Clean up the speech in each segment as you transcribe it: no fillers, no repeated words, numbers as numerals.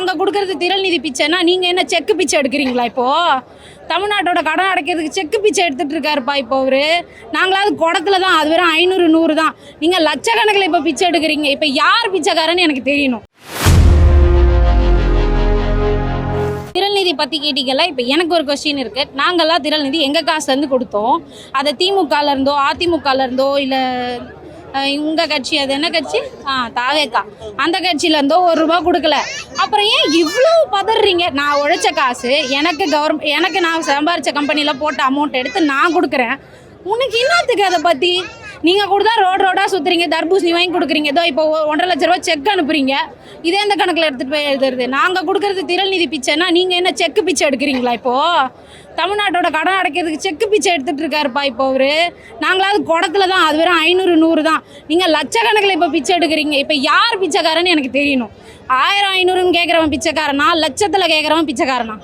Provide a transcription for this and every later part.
நாங்கள் கொடுக்கறது திரள் நிதி பிச்சைன்னா நீங்கள் என்ன செக்கு பிச்சை எடுக்கிறீங்களா இப்போது? தமிழ்நாட்டோட கடன் அடைக்கிறதுக்கு செக்கு பிச்சை எடுத்துகிட்டு இருக்காருப்பா இப்போ அவரு. நாங்களாவது குடத்துல தான், அது வெறும் 500 100 தான். நீங்கள் லட்சக்கணக்கில் இப்போ பிச்சை எடுக்கிறீங்க. இப்போ யார் பிச்சைக்காரன்னு எனக்கு தெரியணும். திரள்நிதி பற்றி கேட்டிங்கல்ல, இப்போ எனக்கு ஒரு கொஸ்டின் இருக்குது. நாங்கள்லாம் திரள்நிதி எங்கள் காசுலேருந்து கொடுத்தோம். அதை திமுகலேருந்தோ அதிமுகலேருந்தோ இல்லை உங்கள் கட்சி, அது என்ன கட்சி, தாவேக்கா, அந்த கட்சியிலேருந்தோ ₹1 கொடுக்கல. அப்புறம் ஏன் இவ்வளோ பதறீங்க? நான் உழைச்ச காசு, எனக்கு நான் சம்பாரித்த கம்பெனியில் போட்ட அமௌண்ட் எடுத்து நான் கொடுக்குறேன். உனக்கு என்னத்துக்கு அதை பற்றி? நீங்கள் கொடுத்தா ரோடாக சுற்றுறீங்க, தர்பூசணி வாங்கி கொடுக்குறீங்க, ஏதோ இப்போ 1.5 லட்ச ரூபா செக் அனுப்புறீங்க. இதே இந்த கணக்கில் எடுத்துகிட்டு போய் எழுதுறது. நாங்கள் கொடுக்கறது திரள் நிதி பிச்சைன்னா நீங்கள் என்ன செக்கு பிச்சை எடுக்கிறீங்களா இப்போது? தமிழ்நாட்டோட கடன் அடைக்கிறதுக்கு செக்கு பிச்சை எடுத்துகிட்டு இருக்காருப்பா இப்போ அவரு. நாங்களாவது குடத்துல தான், அது வெறும் 500 100 தான். நீங்கள் லட்சக்கணக்கில் இப்போ பிச்சை எடுக்கிறீங்க. இப்போ யார் பிச்சைக்காரன்னு எனக்கு தெரியணும். 1000 500ன்னு கேட்குறவன் பிச்சைக்காரனா, லட்சத்தில் கேட்குறவன் பிச்சைக்காரனா?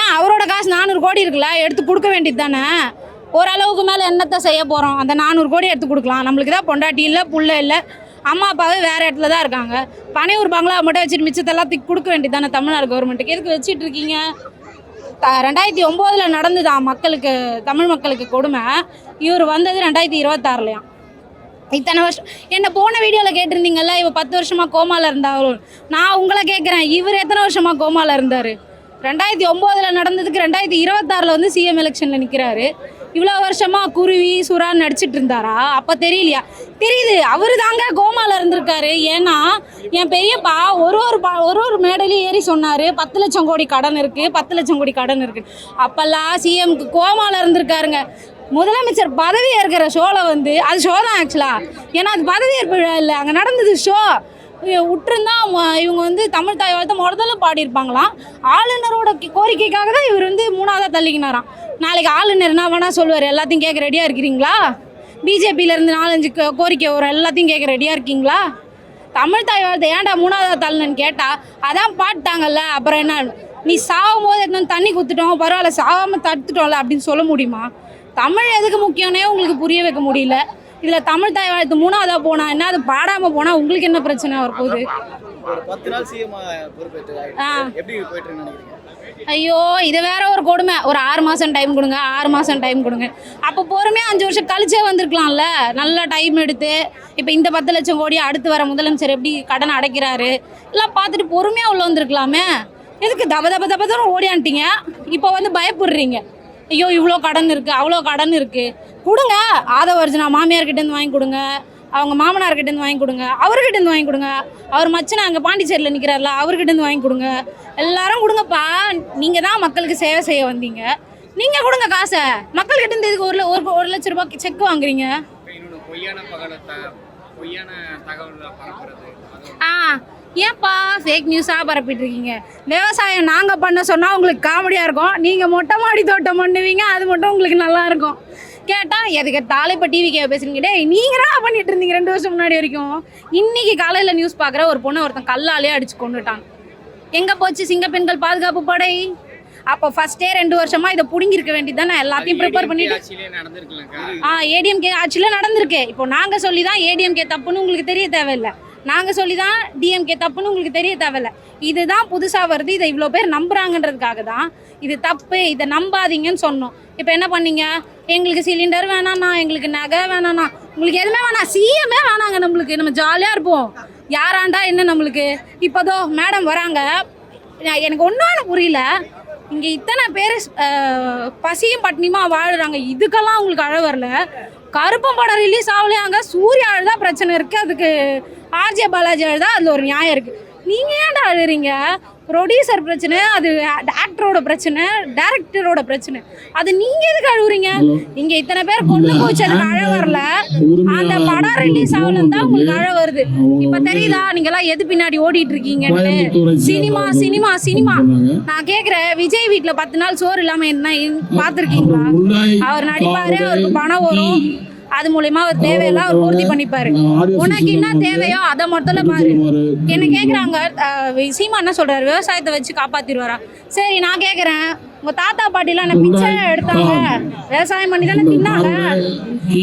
ஏன் அவரோட காசு 400 கோடி இருக்குல்ல, எடுத்து கொடுக்க வேண்டியது தானே? ஓரளவுக்கு மேலே என்னத்தை செய்ய போகிறோம்? அந்த 400 கோடி எடுத்து கொடுக்கலாம். நம்மளுக்கு தான் பொண்டாட்டி இல்லை, புள்ள இல்லை, அம்மா அப்பாவே வேறு இடத்துல தான் இருக்காங்க. பனையூர் பங்களா மட்டும் வச்சுட்டு மிச்சத்தெல்லாம் கொடுக்க வேண்டியது தானே தமிழ்நாடு கவர்மெண்ட்டுக்கு. எதுக்கு வச்சுட்டு இருக்கீங்க? 2009 நடந்துதான் மக்களுக்கு, தமிழ் மக்களுக்கு கொடுமை. இவர் வந்தது 2026 இத்தனை வருஷம். என்ன போன வீடியோவில் கேட்டிருந்தீங்கல்ல, இவ 10 வருஷமாக கோமாவில் இருந்தாலும். நான் உங்களை கேட்குறேன், இவர் எத்தனை வருஷமாக கோமாவில் இருந்தார்? 2009 நடந்ததுக்கு 2026 வந்து சிஎம் எலெக்ஷனில் நிற்கிறாரு. இவ்வளோ வருஷமாக குருவி சுறான்னு நடிச்சிட்டு இருந்தாரா? அப்போ தெரியலையா? தெரியுது, அவரு தாங்க கோமாவில் இருந்திருக்காரு. ஏன்னா என் பெரியப்பா ஒரு மேடையிலையும் ஏறி சொன்னார், 10 லட்சம் கோடி கடன் இருக்குது, 10 லட்சம் கோடி கடன் இருக்குது. அப்போல்லாம் சிஎம்க்கு கோமாவில் இருந்திருக்காருங்க. முதலமைச்சர் பதவி ஏற்கிற ஷோவில் வந்து, அது ஷோ தான் ஆக்சுவலாக, ஏன்னா அது பதவியேற்பு விழா இல்லை, அங்கே நடந்தது ஷோ. விட்டுருந்தா இவங்க வந்து தமிழ் தாய் வாழ்த்து முதல்ல பாடியிருப்பாங்களாம். ஆளுநரோட கோரிக்கைக்காக தான் இவர் வந்து 3ஆவதாக தள்ளிக்கினாராம். நாளைக்கு ஆளுநர் என்ன வேணால் சொல்லுவார், எல்லாத்தையும் கேட்க ரெடியாக இருக்கிறீங்களா? பிஜேபியிலேருந்து 4-5 கோரிக்கை வரும், எல்லாத்தையும் கேட்க ரெடியாக இருக்கீங்களா? தமிழ் தாய் வாழ்த்து ஏன்டா 3ஆவதாக தள்ளுன்னு கேட்டால் அதான் பாட்டாங்கல்ல. அப்புறம் என்ன, நீ சாகும் போது எடுத்து தண்ணி குத்துட்டோம், பரவாயில்ல சாகாமல் தடுத்துட்டோம்ல அப்படின்னு சொல்ல முடியுமா? தமிழ் எதுக்கு முக்கியம்னே உங்களுக்கு புரிய வைக்க முடியல. இதில் தமிழ் தாய் வாழ்த்து 3ஆவதாக போனால் என்ன, அது பாடாமல் போனால் உங்களுக்கு என்ன பிரச்சனை வரப்போகுது? ஐயோ, இது வேற ஒரு கொடுமை. ஒரு 6 மாதம் டைம் கொடுங்க, 6 மாதம் டைம் கொடுங்க. அப்போ பொறுமையாக 5 வருஷம் கழிச்சே வந்திருக்கலாம்ல, நல்லா டைம் எடுத்து. இப்போ இந்த 10 லட்சம் கோடி அடுத்து வர முதலமைச்சர் எப்படி கடன் அடைக்கிறாரு எல்லாம் பார்த்துட்டு பொறுமையாக உள்ள வந்திருக்கலாமே. எதுக்கு தபதபதபதன்னு ஓடியான்ட்டீங்க? இப்போ வந்து பயப்படுறீங்க, ஐயோ இவ்வளோ கடன் இருக்குது, அவ்வளோ கடன் இருக்குது. கொடுங்க, ஆதவர்ஜுனா மாமியார்கிட்டேருந்து வாங்கி கொடுங்க, அவங்க மாமனார்கிட்டேருந்து வாங்கி கொடுங்க, அவர்கிட்டேருந்து வாங்கி கொடுங்க, அவர் மச்சனை அங்கே பாண்டிச்சேரியில் நிற்கிறார்ல அவர்கிட்டேருந்து வாங்கி கொடுங்க. எல்லாரும் கொடுங்கப்பா. நீங்கள் தான் மக்களுக்கு சேவை செய்ய வந்தீங்க, நீங்கள் கொடுங்க காசை. மக்கள்கிட்டேருந்து இதுக்கு ஒரு லட்ச ரூபாய்க்கு செக் வாங்குறீங்க. ஏன்ப்பா ஃபேக் நியூஸாக பரப்பிட்டு இருக்கீங்க? விவசாயம் நாங்கள் பண்ண சொன்னால் உங்களுக்கு காமெடியாக இருக்கும், நீங்கள் மொட்டை மாடி தோட்டம் பண்ணுவீங்க, அது மட்டும் உங்களுக்கு நல்லா இருக்கும். கேட்டால் எதுக்கு இப்போ டிவி பேசுறீங்க? டே, நீங்கள் தான் பண்ணிட்டு இருந்தீங்க 2 வருஷம் முன்னாடி வரைக்கும். இன்றைக்கி காலையில் நியூஸ் பார்க்குற ஒரு பொண்ணை ஒருத்தன் கல்லாலே அடிச்சு கொண்டுட்டாங்க. எங்கே போச்சு சிங்க பெண்கள் பாதுகாப்பு படை? அப்போ ஃபர்ஸ்டே 2 வருஷமாக இதை பிடுங்கிருக்க வேண்டியது தானே, எல்லாத்தையும் ப்ரிப்பேர் பண்ணிட்டு. ஏடிஎம்கே ஆட்சியில் நடந்திருக்கு. இப்போ நாங்கள் சொல்லி தான் ஏடிஎம்கே தப்புன்னு உங்களுக்கு தெரிய தேவையில்லை, நாங்கள் சொல்லி தான் டிஎம்கே தப்புன்னு உங்களுக்கு தெரிய தேவையில்லை. இதுதான் புதுசாக வருது, இதை இவ்வளோ பேர் நம்புறாங்கன்றதுக்காக தான் இது தப்பு, இதை நம்பாதீங்கன்னு சொன்னோம். இப்போ என்ன பண்ணீங்க? எங்களுக்கு சிலிண்டர் வேணாண்ணா, எங்களுக்கு நகை வேணாண்ணா, உங்களுக்கு எதுவுமே வேணாம், சிஎம்மே வேணாங்க, நம்மளுக்கு நம்ம ஜாலியாக இருப்போம், யாராண்டா என்ன நம்மளுக்கு. இப்போதோ மேடம் வராங்க, எனக்கு ஒன்றும் புரியல, இங்கே இத்தனை பேர் பசியும் பட்டினியுமா வாழ்கிறாங்க, இதுக்கெல்லாம் உங்களுக்கு அழ வரல. கருப்பம் படம் ரிலீஸ் ஆகலையாங்க, சூர்யா அழுதான் பிரச்சனை இருக்குது, அதுக்கு ஆர்ஜே பாலாஜி அழுதா அதில் ஒரு நியாயம் இருக்குது. நீங்கள் ஏன்டா அழுறீங்க? ப்ரொடியூசர் பிரச்சனை, அது ஆக்டரோட பிரச்சனை, டைரக்டரோட பிரச்சனை, அது நீங்கள் எதுக்கு அழுகுறீங்க? இங்கே இத்தனை பேர் கொண்டு போச்சு, அதுக்கு அழ வரல. அந்த படம் ரிலீஸ் ஆகலன்னு தான் உங்களுக்கு அழ வருது. இப்போ தெரியுதா நீங்களாம் எது பின்னாடி ஓடிட்டு இருக்கீங்கன்னு? Cinema cinema cinema. நான் கேட்குறேன், விஜய் வீட்டில் 10 நாள் சோறு இல்லாமல் என்ன பார்த்துருக்கீங்களா? அவர் நடிப்பாரு, அவருக்கு பணம் வரும், அது மூலமா ஒரு தேவையெல்லாம் அவர் பூர்த்தி பண்ணிப்பாரு. உனக்கு என்ன தேவையோ அதை மட்டும் பாரு. என்ன கேட்குறாங்க, சீமா என்ன சொல்றாரு, விவசாயத்தை வச்சு காப்பாத்திடுவாரா? சரி, நான் கேட்குறேன், உங்கள் தாத்தா பாட்டிலாம் என்ன பிச்சை எடுத்தாங்க, விவசாயம் பண்ணி தானே தின்னாங்க.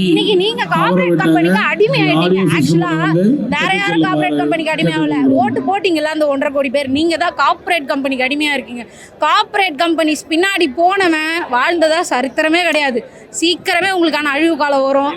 இன்னைக்கு நீங்கள் கார்பரேட் கம்பெனிக்கு அடிமை ஆகிட்டீங்க. ஆக்சுவலாக வேற யாரும் கார்பரேட் கம்பெனிக்கு அடிமையாகல, ஓட்டு போட்டிங்கல்ல அந்த 1.5 கோடி பேர், நீங்கள் தான் கார்பரேட் கம்பெனிக்கு அடிமையாக இருக்கீங்க. கார்பரேட் கம்பெனிஸ் பின்னாடி போனவன் வாழ்ந்ததா சரித்திரமே கிடையாது. சீக்கிரமே உங்களுக்கான அழிவு காலம் வரும்.